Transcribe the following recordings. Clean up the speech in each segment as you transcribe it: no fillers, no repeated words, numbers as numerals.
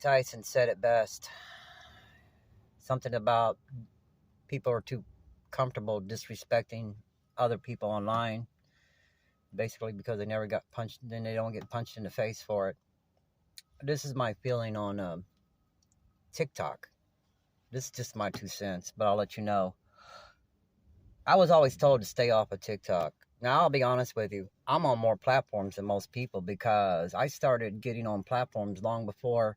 Tyson said it best. Something about people are too comfortable disrespecting other people online, basically because they never got punched, then they don't get punched in the face for it. This is my feeling on TikTok. This is just my 2 cents, but I'll let you know. I was always told to stay off of TikTok. Now, I'll be honest with you. I'm on more platforms than most people because I started getting on platforms long before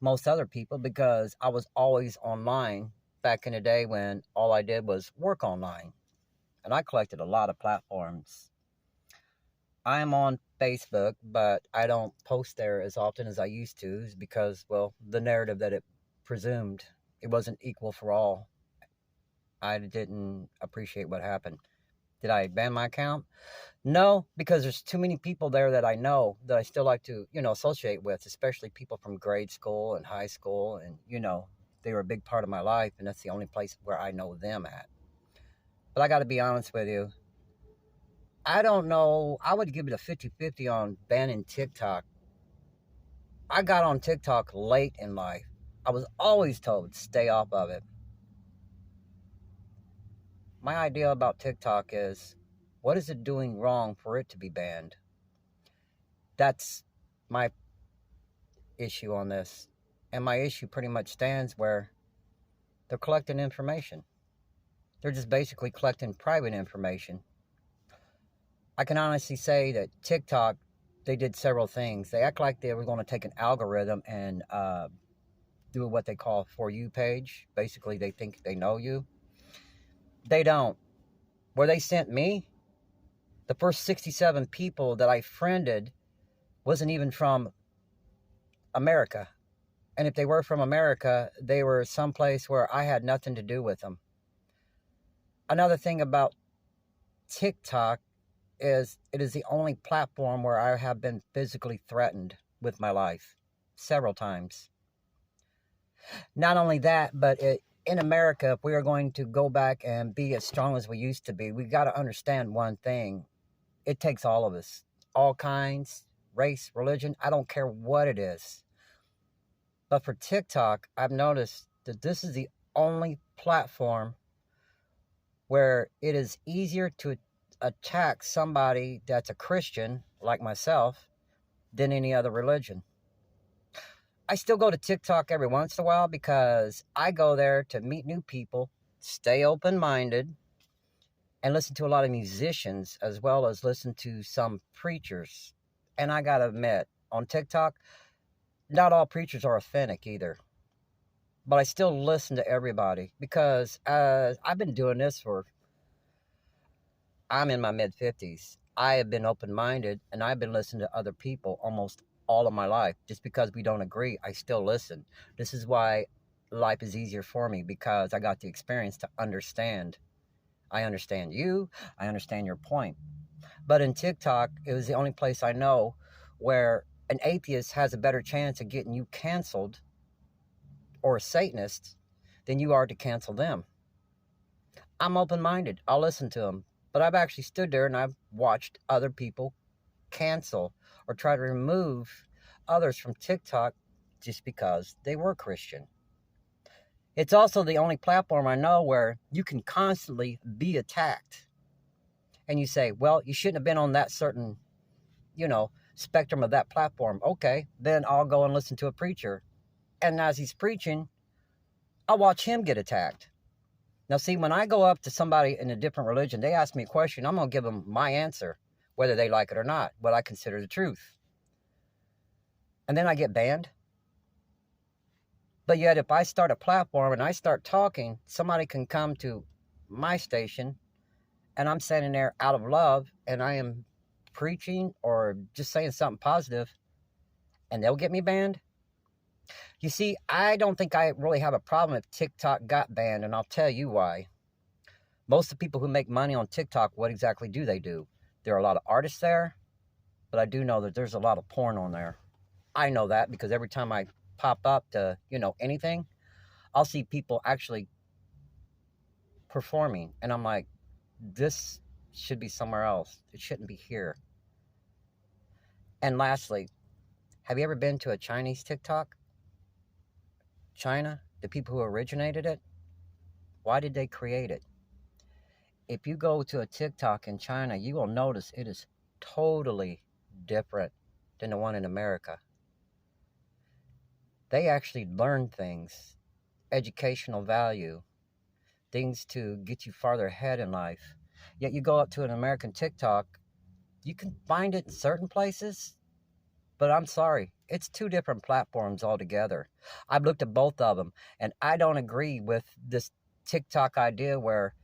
most other people because I was always online back in the day when all I did was work online. And I collected a lot of platforms. I am on Facebook, but I don't post there as often as I used to because, well, the narrative that it presumed it wasn't equal for all. I didn't appreciate what happened. Did I ban my account? No, because there's too many people there that I know that I still like to, associate with, especially people from grade school and high school. And, they were a big part of my life, and that's the only place where I know them at. But I got to be honest with you. I don't know. I would give it a 50-50 on banning TikTok. I got on TikTok late in life. I was always told stay off of it. My idea about TikTok is, what is it doing wrong for it to be banned? That's my issue on this. And my issue pretty much stands where they're collecting information. They're just basically collecting private information. I can honestly say that TikTok, they did several things. They act like they were going to take an algorithm and do what they call a For You page. Basically, they think they know you. They don't. Where they sent me, the first 67 people that I friended wasn't even from America. And if they were from America, they were someplace where I had nothing to do with them. Another thing about TikTok is it is the only platform where I have been physically threatened with my life several times. Not only that, but in America, if we are going to go back and be as strong as we used to be, we got to understand one thing. It takes all of us, all kinds, race, religion, I don't care what it is. But for TikTok, I've noticed that this is the only platform where it is easier to attack somebody that's a Christian, like myself, than any other religion. I still go to TikTok every once in a while because I go there to meet new people, stay open-minded, and listen to a lot of musicians as well as listen to some preachers. And I gotta admit, on TikTok, not all preachers are authentic either. But I still listen to everybody because I've been doing this I'm in my mid-50s. I have been open-minded and I've been listening to other people almost all of my life. Just because we don't agree, I still listen. This is why life is easier for me because I got the experience to understand. I understand you. I understand your point. But in TikTok, it was the only place I know where an atheist has a better chance of getting you canceled or a Satanist than you are to cancel them. I'm open-minded. I'll listen to them. But I've actually stood there and I've watched other people cancel or try to remove others from TikTok just because they were Christian. It's also the only platform I know where you can constantly be attacked. And you say, well, you shouldn't have been on that certain, spectrum of that platform. Okay, then I'll go and listen to a preacher. And as he's preaching, I'll watch him get attacked. Now, see, when I go up to somebody in a different religion, they ask me a question, I'm going to give them my answer, whether they like it or not, what I consider the truth. And then I get banned. But yet, if I start a platform and I start talking, somebody can come to my station and I'm standing there out of love and I am preaching or just saying something positive and they'll get me banned. You see, I don't think I really have a problem if TikTok got banned, and I'll tell you why. Most of the people who make money on TikTok, what exactly do they do? There are a lot of artists there, but I do know that there's a lot of porn on there. I know that because every time I pop up to, anything, I'll see people actually performing, and I'm like, this should be somewhere else. It shouldn't be here. And lastly, have you ever been to a Chinese TikTok? China, the people who originated it, why did they create it? If you go to a TikTok in China, you will notice it is totally different than the one in America. They actually learn things, educational value, things to get you farther ahead in life. Yet you go up to an American TikTok, you can find it in certain places, but I'm sorry, it's two different platforms altogether. I've looked at both of them, and I don't agree with this TikTok idea where,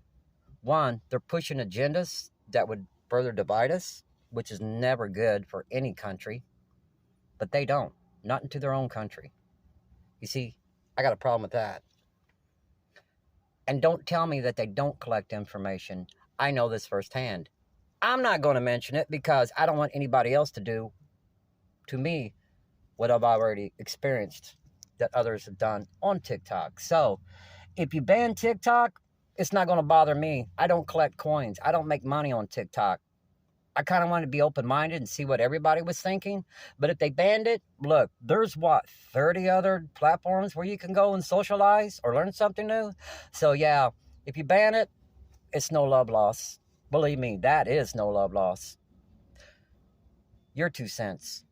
one, they're pushing agendas that would further divide us, which is never good for any country, but they don't, not into their own country. You see, I got a problem with that. And don't tell me that they don't collect information. I know this firsthand. I'm not going to mention it because I don't want anybody else to do to me what I've already experienced that others have done on TikTok. So if you ban TikTok, it's not going to bother me. I don't collect coins. I don't make money on TikTok. I kind of wanted to be open-minded and see what everybody was thinking. But if they banned it, look, there's 30 other platforms where you can go and socialize or learn something new. So yeah, if you ban it, it's no love lost. Believe me, that is no love lost. Your 2 cents.